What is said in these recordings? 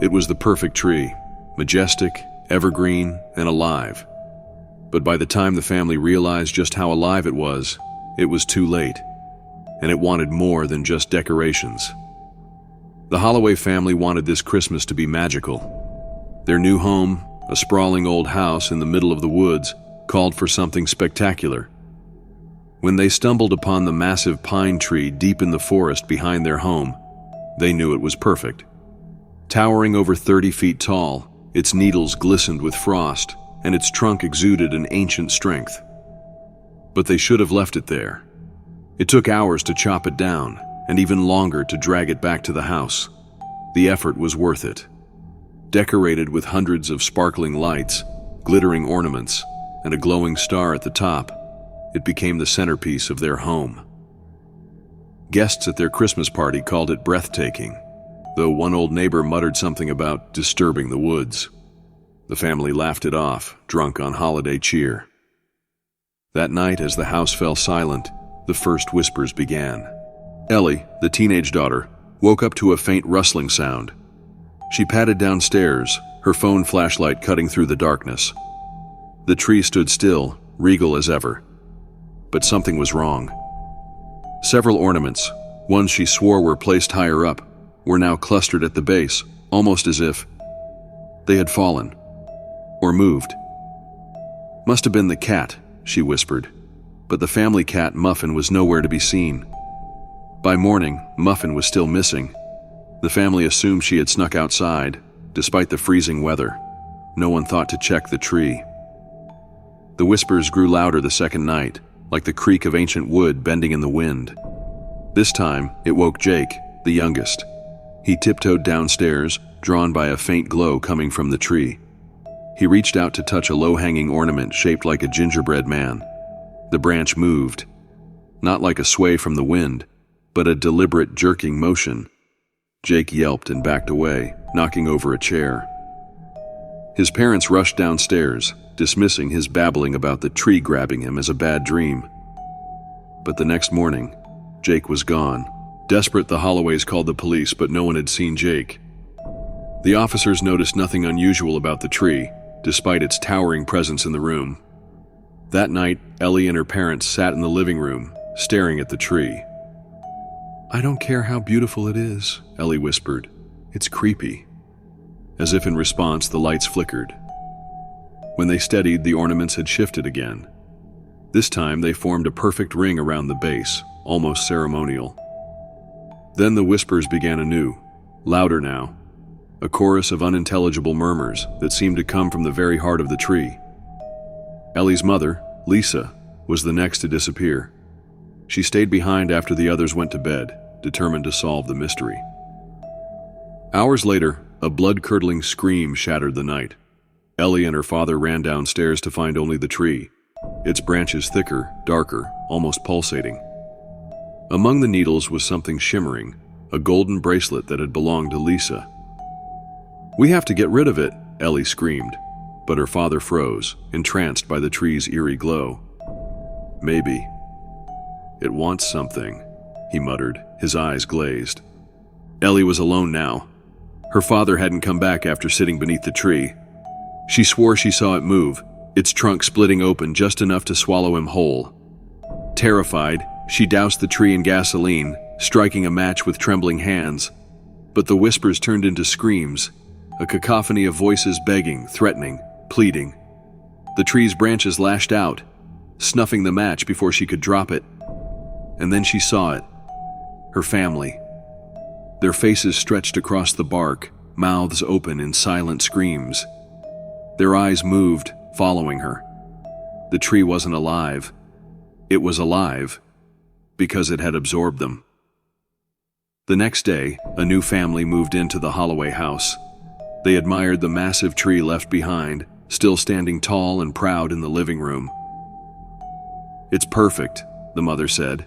It was the perfect tree, majestic, evergreen, and alive. But by the time the family realized just how alive it was too late, and it wanted more than just decorations. The Holloway family wanted this Christmas to be magical. Their new home, a sprawling old house in the middle of the woods, called for something spectacular. When they stumbled upon the massive pine tree deep in the forest behind their home, they knew it was perfect. Towering over 30 feet tall, its needles glistened with frost, and its trunk exuded an ancient strength. But they should have left it there. It took hours to chop it down, and even longer to drag it back to the house. The effort was worth it. Decorated with hundreds of sparkling lights, glittering ornaments, and a glowing star at the top, it became the centerpiece of their home. Guests at their Christmas party called it breathtaking, though one old neighbor muttered something about disturbing the woods. The family laughed it off, drunk on holiday cheer. That night, as the house fell silent, the first whispers began. Ellie, the teenage daughter, woke up to a faint rustling sound. She padded downstairs, her phone flashlight cutting through the darkness. The tree stood still, regal as ever. But something was wrong. Several ornaments, ones she swore were placed higher up, were now clustered at the base, almost as if they had fallen or moved. Must have been the cat, she whispered, but the family cat Muffin was nowhere to be seen. By morning, Muffin was still missing. The family assumed she had snuck outside, despite the freezing weather. No one thought to check the tree. The whispers grew louder the second night, like the creak of ancient wood bending in the wind. This time, it woke Jake, the youngest. He tiptoed downstairs, drawn by a faint glow coming from the tree. He reached out to touch a low-hanging ornament shaped like a gingerbread man. The branch moved, not like a sway from the wind, but a deliberate jerking motion. Jake yelped and backed away, knocking over a chair. His parents rushed downstairs, dismissing his babbling about the tree grabbing him as a bad dream. But the next morning, Jake was gone. Desperate, the Holloways called the police, but no one had seen Jake. The officers noticed nothing unusual about the tree, despite its towering presence in the room. That night, Ellie and her parents sat in the living room, staring at the tree. "I don't care how beautiful it is," Ellie whispered. "It's creepy." As if in response, the lights flickered. When they steadied, the ornaments had shifted again. This time, they formed a perfect ring around the base, almost ceremonial. Then the whispers began anew, louder now, a chorus of unintelligible murmurs that seemed to come from the very heart of the tree. Ellie's mother, Lisa, was the next to disappear. She stayed behind after the others went to bed, determined to solve the mystery. Hours later, a blood-curdling scream shattered the night. Ellie and her father ran downstairs to find only the tree, its branches thicker, darker, almost pulsating. Among the needles was something shimmering, a golden bracelet that had belonged to Lisa. "We have to get rid of it," Ellie screamed, but her father froze, entranced by the tree's eerie glow. "Maybe. It wants something," he muttered, his eyes glazed. Ellie was alone now. Her father hadn't come back after sitting beneath the tree. She swore she saw it move, its trunk splitting open just enough to swallow him whole. Terrified, she doused the tree in gasoline, striking a match with trembling hands. But the whispers turned into screams, a cacophony of voices begging, threatening, pleading. The tree's branches lashed out, snuffing the match before she could drop it. And then she saw it. Her family. Their faces stretched across the bark, mouths open in silent screams. Their eyes moved, following her. The tree wasn't alive. It was alive because it had absorbed them. The next day, a new family moved into the Holloway house. They admired the massive tree left behind, still standing tall and proud in the living room. "It's perfect," the mother said.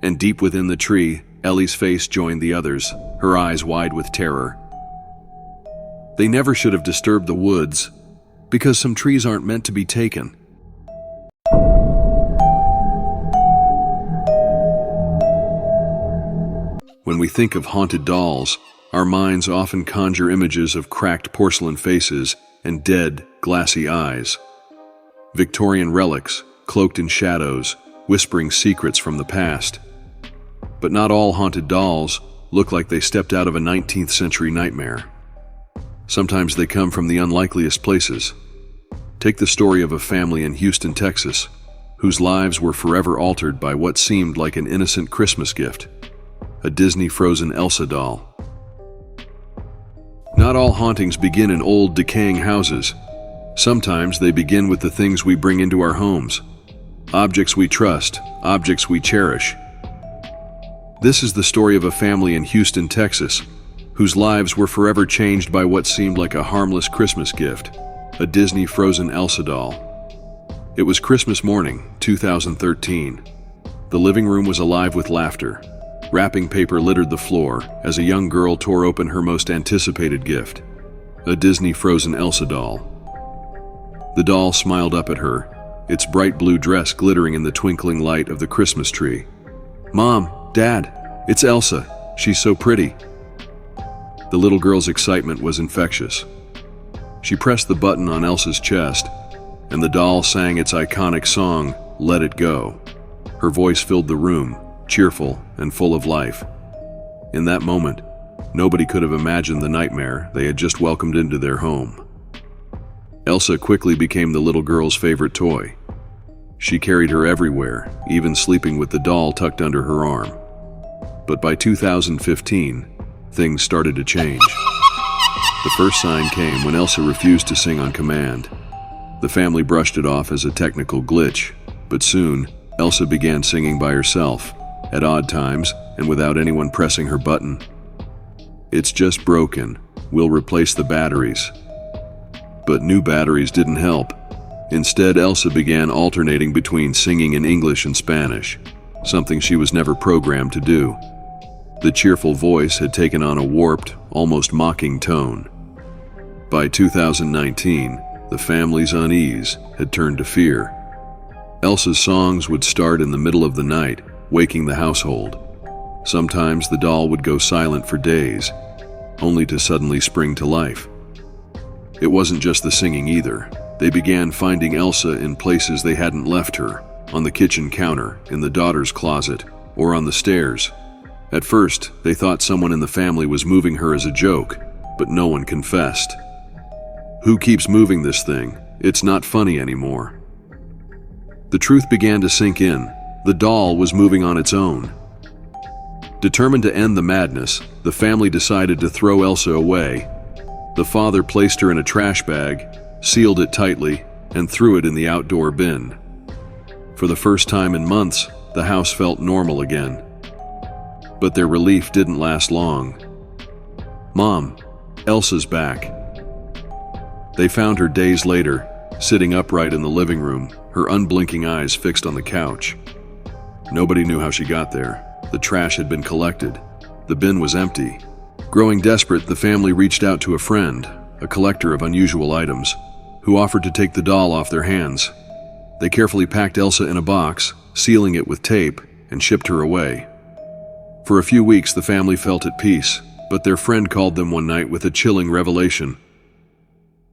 And deep within the tree, Ellie's face joined the others, her eyes wide with terror. They never should have disturbed the woods, because some trees aren't meant to be taken. When we think of haunted dolls, our minds often conjure images of cracked porcelain faces and dead, glassy eyes. Victorian relics, cloaked in shadows, whispering secrets from the past. But not all haunted dolls look like they stepped out of a 19th century nightmare. Sometimes they come from the unlikeliest places. Take the story of a family in Houston, Texas, whose lives were forever altered by what seemed like an innocent Christmas gift, a Disney frozen Elsa doll. Not all hauntings begin in old, decaying houses. Sometimes they begin with the things we bring into our homes. Objects we trust, objects we cherish. This is the story of a family in Houston, Texas, whose lives were forever changed by what seemed like a harmless Christmas gift, a Disney frozen Elsa doll. It was Christmas morning, 2013. The living room was alive with laughter. Wrapping paper littered the floor as a young girl tore open her most anticipated gift, a Disney frozen Elsa doll. The doll smiled up at her, its bright blue dress glittering in the twinkling light of the Christmas tree. "Mom, Dad, it's Elsa. She's so pretty." The little girl's excitement was infectious. She pressed the button on Elsa's chest, and the doll sang its iconic song, "Let It Go." Her voice filled the room, cheerful and full of life. In that moment, nobody could have imagined the nightmare they had just welcomed into their home. Elsa quickly became the little girl's favorite toy. She carried her everywhere, even sleeping with the doll tucked under her arm. But by 2015, things started to change. The first sign came when Elsa refused to sing on command. The family brushed it off as a technical glitch, but soon, Elsa began singing by herself, at odd times and without anyone pressing her button. "It's just broken. We'll replace the batteries." But new batteries didn't help. Instead, Elsa began alternating between singing in English and Spanish, something she was never programmed to do. The cheerful voice had taken on a warped, almost mocking tone. By 2019, the family's unease had turned to fear. Elsa's songs would start in the middle of the night, waking the household. Sometimes the doll would go silent for days, only to suddenly spring to life. It wasn't just the singing either. They began finding Elsa in places they hadn't left her, on the kitchen counter, in the daughter's closet, or on the stairs. At first, they thought someone in the family was moving her as a joke, but no one confessed. "Who keeps moving this thing? It's not funny anymore." The truth began to sink in. The doll was moving on its own. Determined to end the madness, the family decided to throw Elsa away. The father placed her in a trash bag, sealed it tightly, and threw it in the outdoor bin. For the first time in months, the house felt normal again. But their relief didn't last long. "Mom, Elsa's back." They found her days later, sitting upright in the living room, her unblinking eyes fixed on the couch. Nobody knew how she got there. The trash had been collected. The bin was empty. Growing desperate, the family reached out to a friend, a collector of unusual items, who offered to take the doll off their hands. They carefully packed Elsa in a box, sealing it with tape, and shipped her away. For a few weeks, the family felt at peace, but their friend called them one night with a chilling revelation.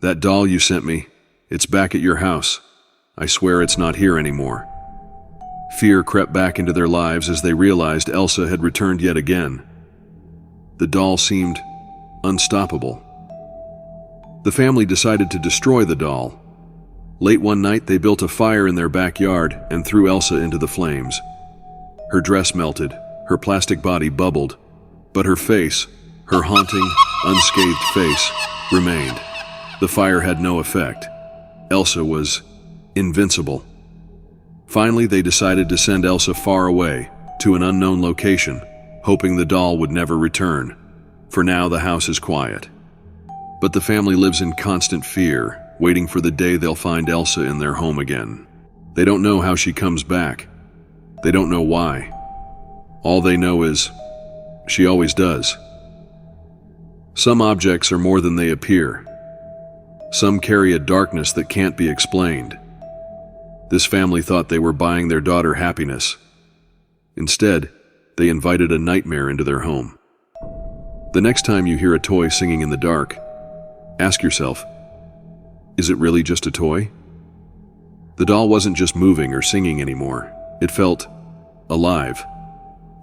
"That doll you sent me, it's back at your house. I swear it's not here anymore." Fear crept back into their lives as they realized Elsa had returned yet again. The doll seemed unstoppable. The family decided to destroy the doll. Late one night, they built a fire in their backyard and threw Elsa into the flames. Her dress melted, her plastic body bubbled, but her face, her haunting, unscathed face, remained. The fire had no effect. Elsa was invincible. Finally, they decided to send Elsa far away, to an unknown location, hoping the doll would never return. For now, the house is quiet. But the family lives in constant fear, waiting for the day they'll find Elsa in their home again. They don't know how she comes back. They don't know why. All they know is, she always does. Some objects are more than they appear. Some carry a darkness that can't be explained. This family thought they were buying their daughter happiness. Instead, they invited a nightmare into their home. The next time you hear a toy singing in the dark, ask yourself, is it really just a toy? The doll wasn't just moving or singing anymore. It felt alive.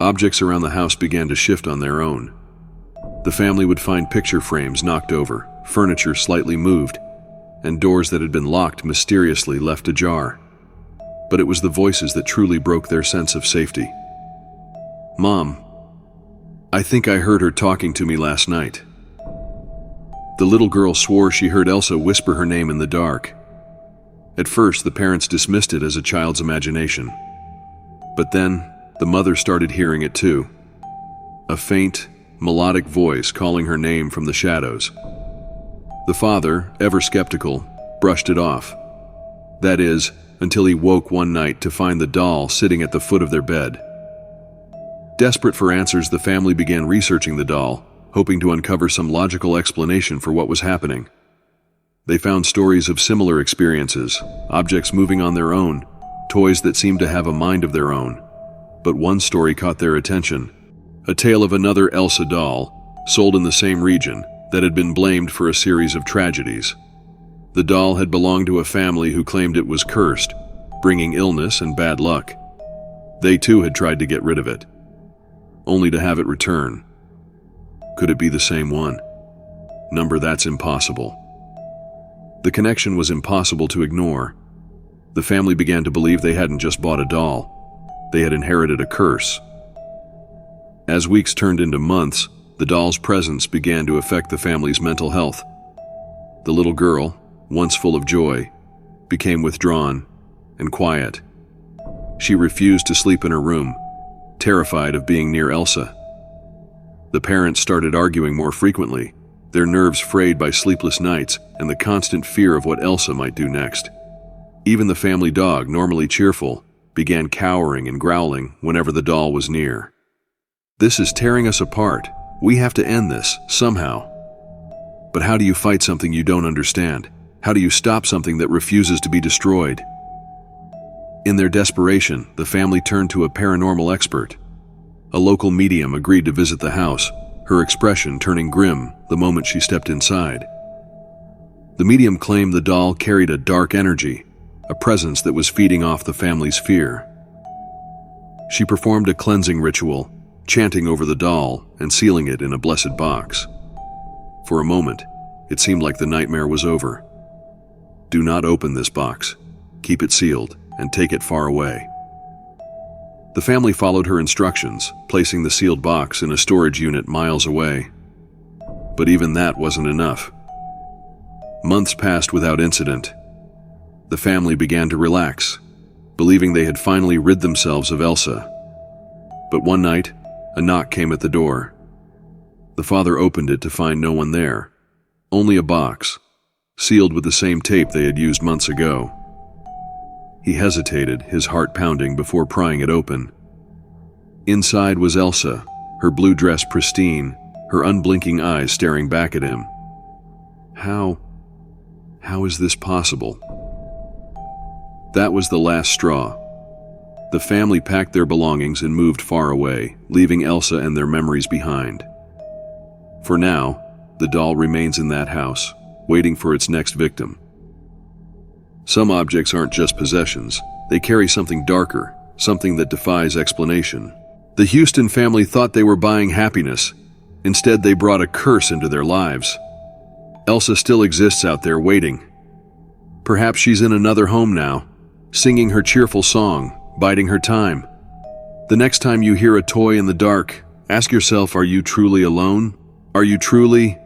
Objects around the house began to shift on their own. The family would find picture frames knocked over, furniture slightly moved, and doors that had been locked mysteriously left ajar. But it was the voices that truly broke their sense of safety. "Mom, I think I heard her talking to me last night." The little girl swore she heard Elsa whisper her name in the dark. At first, the parents dismissed it as a child's imagination. But then, the mother started hearing it too. A faint, melodic voice calling her name from the shadows. The father, ever skeptical, brushed it off. That is, until he woke one night to find the doll sitting at the foot of their bed. Desperate for answers, the family began researching the doll, hoping to uncover some logical explanation for what was happening. They found stories of similar experiences, objects moving on their own, toys that seemed to have a mind of their own. But one story caught their attention, a tale of another Elsa doll, sold in the same region, that had been blamed for a series of tragedies. The doll had belonged to a family who claimed it was cursed, bringing illness and bad luck. They too had tried to get rid of it, only to have it return. Could it be the same one? Number, that's impossible. The connection was impossible to ignore. The family began to believe they hadn't just bought a doll. They had inherited a curse. As weeks turned into months, the doll's presence began to affect the family's mental health. The little girl, once full of joy, became withdrawn and quiet. She refused to sleep in her room, terrified of being near Elsa. The parents started arguing more frequently, their nerves frayed by sleepless nights and the constant fear of what Elsa might do next. Even the family dog, normally cheerful, began cowering and growling whenever the doll was near. "This is tearing us apart. We have to end this, somehow." But how do you fight something you don't understand? How do you stop something that refuses to be destroyed? In their desperation, the family turned to a paranormal expert. A local medium agreed to visit the house, her expression turning grim the moment she stepped inside. The medium claimed the doll carried a dark energy, a presence that was feeding off the family's fear. She performed a cleansing ritual, chanting over the doll and sealing it in a blessed box. For a moment, it seemed like the nightmare was over. "Do not open this box. Keep it sealed and take it far away." The family followed her instructions, placing the sealed box in a storage unit miles away. But even that wasn't enough. Months passed without incident. The family began to relax, believing they had finally rid themselves of Elsa. But one night, a knock came at the door. The father opened it to find no one there, only a box, sealed with the same tape they had used months ago. He hesitated, his heart pounding, before prying it open. Inside was Elsa, her blue dress pristine, her unblinking eyes staring back at him. How is this possible? That was the last straw. The family packed their belongings and moved far away, leaving Elsa and their memories behind. For now, the doll remains in that house, waiting for its next victim. Some objects aren't just possessions. They carry something darker, something that defies explanation. The Houston family thought they were buying happiness. Instead, they brought a curse into their lives. Elsa still exists out there waiting. Perhaps she's in another home now, singing her cheerful song, biding her time. The next time you hear a toy in the dark, ask yourself, are you truly alone? Are you truly